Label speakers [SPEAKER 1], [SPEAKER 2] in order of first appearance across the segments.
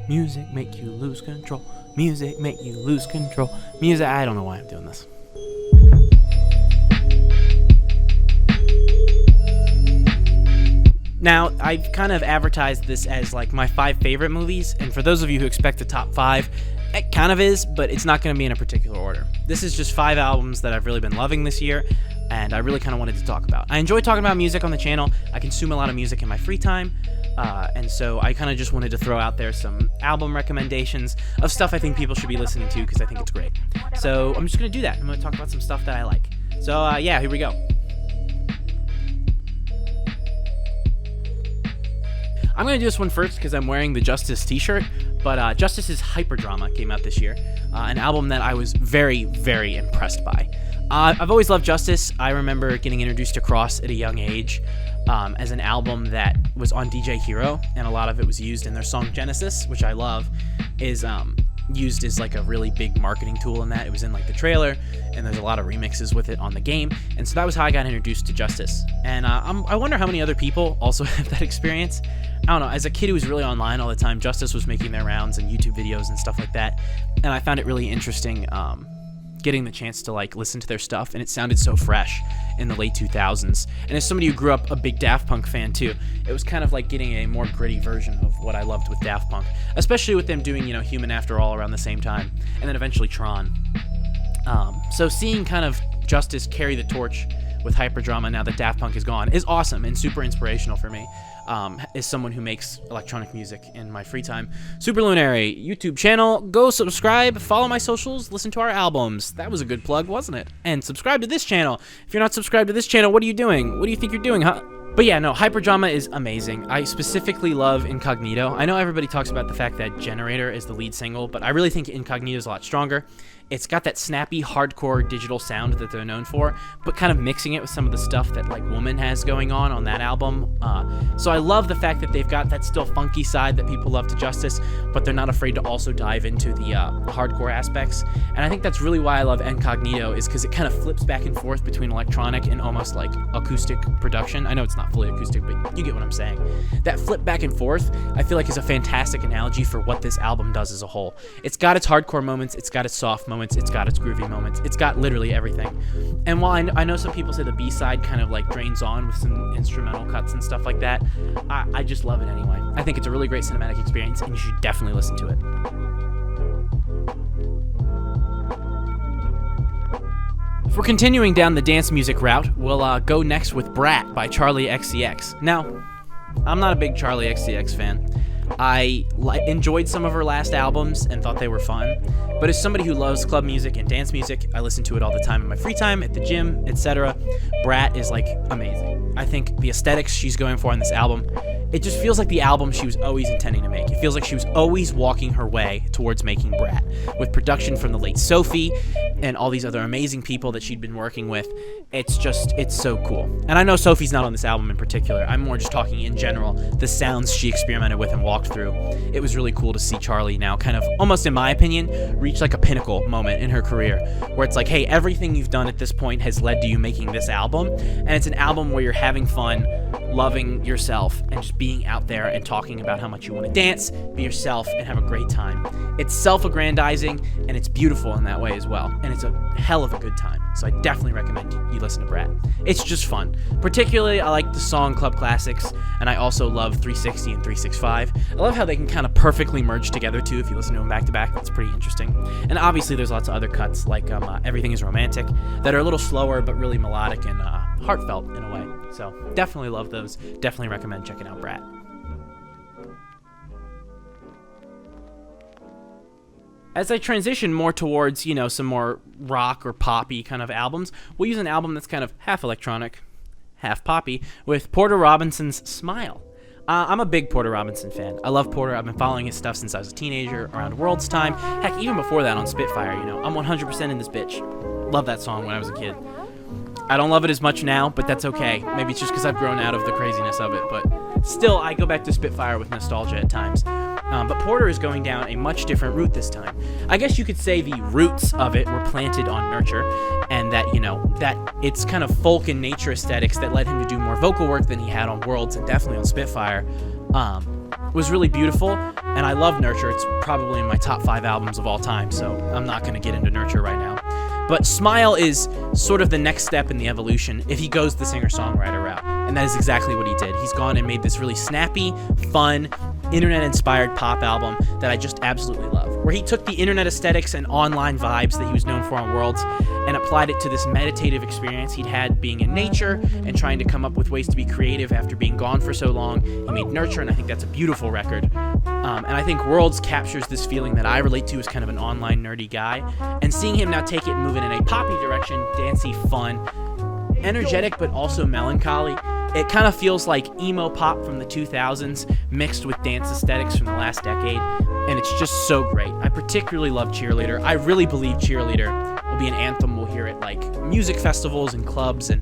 [SPEAKER 1] Music make you lose control. Music make you lose control. Music, I don't know why I'm doing this. Now, I've kind of advertised this as like my 5 favorite movies, and for those of you who expect a top 5, it kind of is, but it's not going to be in a particular order. This is just 5 albums that I've really been loving this year, and I really kind of wanted to talk about. I enjoy talking about music on the channel. I consume a lot of music in my free time, and so I kind of just wanted to throw out there some album recommendations of stuff I think people should be listening to because I think it's great. So I'm just going to do that. I'm going to talk about some stuff that I like. So yeah, here we go. I'm going to do this one first because I'm wearing the Justice t-shirt, but Justice's Hyperdrama came out this year, an album that I was very, very impressed by. I've always loved Justice. I remember getting introduced to Cross at a young age as an album that was on DJ Hero, and a lot of it was used in their song Genesis, which I love, is used as like a really big marketing tool in that. It was in like the trailer, and there's a lot of remixes with it on the game, and so that was how I got introduced to Justice. And I wonder how many other people also have that experience. I don't know, as a kid who was really online all the time, Justice was making their rounds and YouTube videos and stuff like that, and I found it really interesting getting the chance to like listen to their stuff, and it sounded so fresh in the late 2000s. And as somebody who grew up a big Daft Punk fan too, it was kind of like getting a more gritty version of what I loved with Daft Punk, especially with them doing, you know, Human After All around the same time, and then eventually Tron. So seeing kind of Justice carry the torch with Hyperdrama now that Daft Punk is gone is awesome and super inspirational for me. As someone who makes electronic music in my free time. Superlunary YouTube channel, go subscribe, follow my socials, listen to our albums. That was a good plug, wasn't it? And subscribe to this channel. If you're not subscribed to this channel, what are you doing? What do you think you're doing, huh? But yeah, no, Hyperdrama is amazing. I specifically love Incognito. I know everybody talks about the fact that Generator is the lead single, but I really think Incognito is a lot stronger. It's got that snappy, hardcore digital sound that they're known for, but kind of mixing it with some of the stuff that like Woman has going on that album. So I love the fact that they've got that still funky side that people love to Justice, but they're not afraid to also dive into the hardcore aspects. And I think that's really why I love Incognito, is because it kind of flips back and forth between electronic and almost like acoustic production. I know it's not fully acoustic, but you get what I'm saying. That flip back and forth, I feel like, is a fantastic analogy for what this album does as a whole. It's got its hardcore moments, it's got its soft moments, it's got its groovy moments, it's got literally everything. And while I know some people say the B-side kind of like drains on with some instrumental cuts and stuff like that, I just love it anyway. I think it's a really great cinematic experience, and you should definitely listen to it. If we're continuing down the dance music route, we'll go next with Brat by Charli XCX. Now, I'm not a big Charli XCX fan. I enjoyed some of her last albums and thought they were fun, but as somebody who loves club music and dance music, I listen to it all the time in my free time, at the gym, etc. Brat is like amazing. I think the aesthetics she's going for on this album, it just feels like the album she was always intending to make. It feels like she was always walking her way towards making Brat, with production from the late COFY and all these other amazing people that she'd been working with. It's so cool. And I know Sophie's not on this album in particular. I'm more just talking in general, the sounds she experimented with and walked through. It was really cool to see Charli now kind of, almost in my opinion, reach like a pinnacle moment in her career, where it's like, hey, everything you've done at this point has led to you making this album, and it's an album where you're having fun, loving yourself, and just being out there and talking about how much you want to dance, be yourself, and have a great time. It's self-aggrandizing, and it's beautiful in that way as well, and it's a hell of a good time. So I definitely recommend you listen to Brat. It's just fun. Particularly, I like the song Club Classics, and I also love 360 and 365. I love how they can kind of perfectly merge together too if you listen to them back to back. That's pretty interesting. And obviously there's lots of other cuts like Everything Is Romantic that are a little slower but really melodic and heartfelt in a way. So definitely love those. Definitely recommend checking out Brat. As I transition more towards, you know, some more rock or poppy kind of albums, we'll use an album that's kind of half electronic, half poppy, with Porter Robinson's Smile. I'm a big Porter Robinson fan. I love Porter. I've been following his stuff since I was a teenager, around World's time. Heck, even before that on Spitfire, you know. I'm 100% in this bitch. Love that song when I was a kid. I don't love it as much now, but that's okay. Maybe it's just because I've grown out of the craziness of it, but still, I go back to Spitfire with nostalgia at times. But Porter is going down a much different route this time. I guess you could say the roots of it were planted on Nurture, and that, you know, that it's kind of folk and nature aesthetics that led him to do more vocal work than he had on Worlds and definitely on Spitfire. was really beautiful, and I love Nurture. It's probably in my top 5 albums of all time, so I'm not going to get into Nurture right now. But Smile is sort of the next step in the evolution if he goes the singer-songwriter route, and that is exactly what he did. He's gone and made this really snappy, fun, internet-inspired pop album that I just absolutely love, where he took the internet aesthetics and online vibes that he was known for on Worlds and applied it to this meditative experience he'd had being in nature and trying to come up with ways to be creative after being gone for so long. He made Nurture, and I think that's a beautiful record. And I think Worlds captures this feeling that I relate to as kind of an online nerdy guy, and seeing him now take it and move it in a poppy direction, dancey, fun, energetic, but also melancholy. It kind of feels like emo pop from the 2000s mixed with dance aesthetics from the last decade, and it's just so great. I particularly love Cheerleader. I really believe Cheerleader will be an anthem we'll hear at like music festivals and clubs and,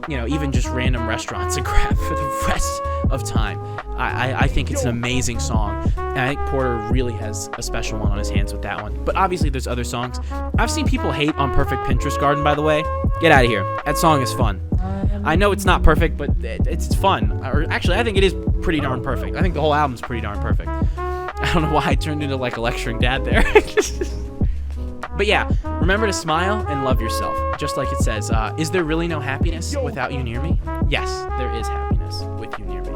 [SPEAKER 1] you know, even just random restaurants and crap for the rest of time. I think it's an amazing song, and I think Porter really has a special one on his hands with that one. But obviously there's other songs. I've seen people hate on Perfect Pinterest Garden, by the way. Get out of here. That song is fun. I know it's not perfect, but it's fun. Or actually, I think it is pretty darn perfect. I think the whole album's pretty darn perfect. I don't know why I turned into like a lecturing dad there. But yeah, remember to smile and love yourself. Just like it says, is there really no happiness without you near me? Yes, there is happiness with you near me.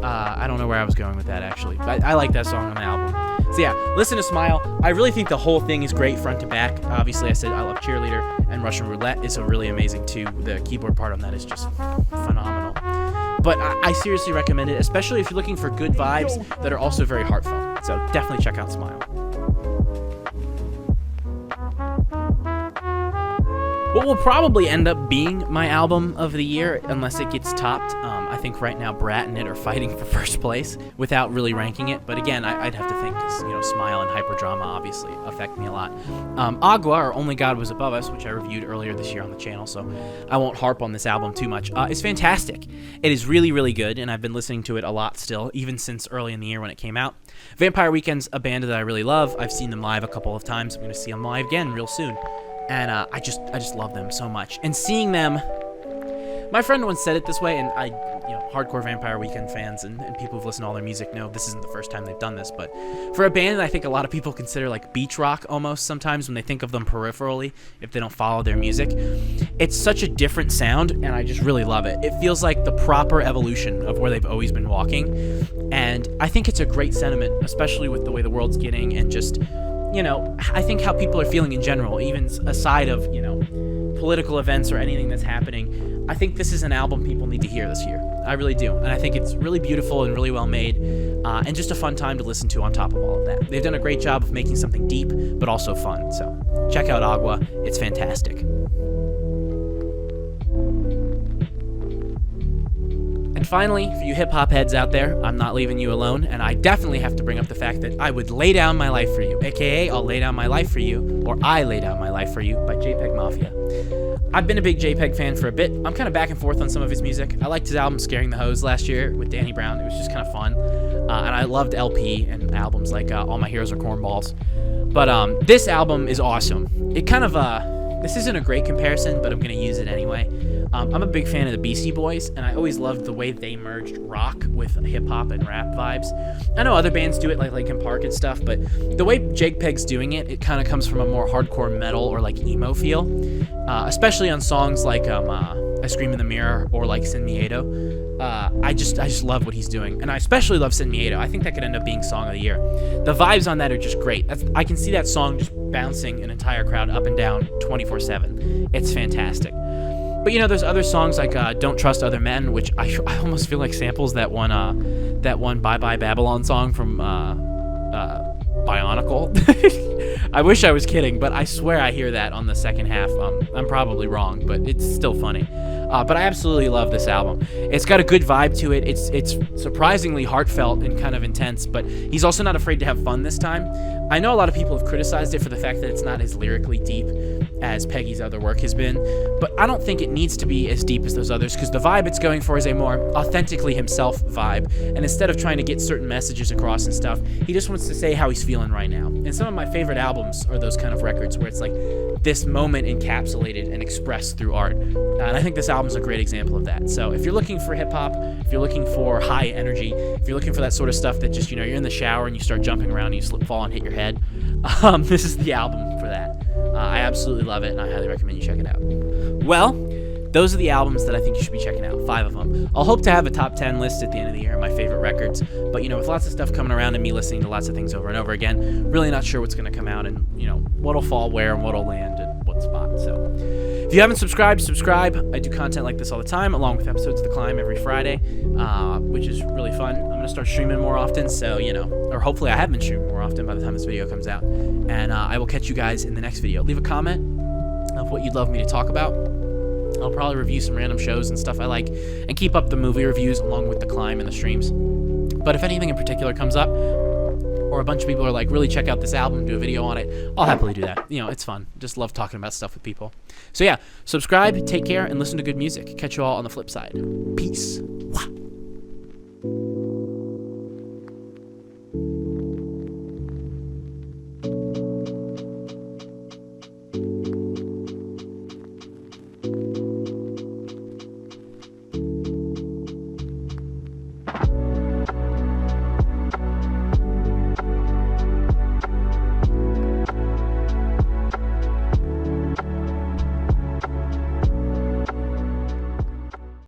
[SPEAKER 1] I don't know where I was going with that, actually. But I like that song on the album. So yeah, listen to Smile. I really think the whole thing is great front to back. Obviously, I said I love Cheerleader, and Russian Roulette is a really amazing too. The keyboard part on that is just phenomenal. But I seriously recommend it, especially if you're looking for good vibes that are also very heartfelt. So definitely check out Smile. What will probably end up being my album of the year, unless it gets topped. I think right now Brat and it are fighting for first place without really ranking it. But again, I'd have to think, because, you know, Smile and Hyperdrama obviously affect me a lot. Agua, or Only God Was Above Us, which I reviewed earlier this year on the channel, so I won't harp on this album too much. It's fantastic. It is really, really good, and I've been listening to it a lot still, even since early in the year when it came out. Vampire Weekend's a band that I really love. I've seen them live a couple of times. I'm going to see them live again real soon. And I just love them so much. And seeing them, my friend once said it this way, and hardcore Vampire Weekend fans and people who've listened to all their music know this isn't the first time they've done this, but for a band that I think a lot of people consider like beach rock almost sometimes when they think of them peripherally, if they don't follow their music, it's such a different sound, and I just really love it. It feels like the proper evolution of where they've always been walking, and I think it's a great sentiment, especially with the way the world's getting, and just, I think how people are feeling in general, even aside of, political events or anything that's happening. I think this is an album people need to hear this year. I really do. And I think it's really beautiful and really well made, and just a fun time to listen to on top of all of that. They've done a great job of making something deep, but also fun. So check out Agua. It's fantastic. And finally, for you hip-hop heads out there, I'm not leaving you alone, and I definitely have to bring up the fact that I would lay down my life for you, aka I'll lay down my life for you, or I lay down my life for you, by JPEGMAFIA. I've been a big JPEG fan for a bit. I'm kind of back and forth on some of his music. I liked his album Scaring the Hose last year with Danny Brown. It was just kind of fun. And I loved LP and albums like All My Heroes Are Cornballs. But this album is awesome. It kind of, this isn't a great comparison, but I'm going to use it anyway. I'm a big fan of the Beastie Boys, and I always loved the way they merged rock with hip-hop and rap vibes. I know other bands do it, like Linkin Park and stuff, but the way JPEG's doing it, it kind of comes from a more hardcore metal or like emo feel, especially on songs like I Scream in the Mirror or like Sin Miedo. I just love what he's doing, and I especially love Sin Miedo. I think that could end up being Song of the Year. The vibes on that are just great. I can see that song just bouncing an entire crowd up and down 24/7. It's fantastic. But there's other songs like Don't Trust Other Men, which I almost feel like samples that one Bye Bye Babylon song from Bionicle. I wish I was kidding, but I swear I hear that on the second half. I'm probably wrong, but it's still funny. But I absolutely love this album. It's got a good vibe to it. It's surprisingly heartfelt and kind of intense, but he's also not afraid to have fun this time. I know a lot of people have criticized it for the fact that it's not as lyrically deep as Peggy's other work has been, but I don't think it needs to be as deep as those others, because the vibe it's going for is a more authentically himself vibe, and instead of trying to get certain messages across and stuff, he just wants to say how he's feeling right now. And some of my favorite albums albums or those kind of records where it's like this moment encapsulated and expressed through art. And I think this album's a great example of that. So if you're looking for hip hop, if you're looking for high energy, if you're looking for that sort of stuff that just, you're in the shower and you start jumping around and you slip, fall, and hit your head, this is the album for that. I absolutely love it, and I highly recommend you check it out. Well, those are the albums that I think you should be checking out, 5 of them. I'll hope to have a top 10 list at the end of the year, my favorite records. But, with lots of stuff coming around and me listening to lots of things over and over again, really not sure what's going to come out and, what'll fall where and what'll land and what spot. So if you haven't subscribed, subscribe. I do content like this all the time, along with episodes of The Climb every Friday, which is really fun. I'm going to start streaming more often, so, or hopefully I have been streaming more often by the time this video comes out. And I will catch you guys in the next video. Leave a comment of what you'd love me to talk about. I'll probably review some random shows and stuff I like, and keep up the movie reviews along with The Climb and the streams. But if anything in particular comes up, or a bunch of people are like, really check out this album, do a video on it, I'll happily do that. It's fun. Just love talking about stuff with people. So yeah, subscribe, take care, and listen to good music. Catch you all on the flip side. Peace.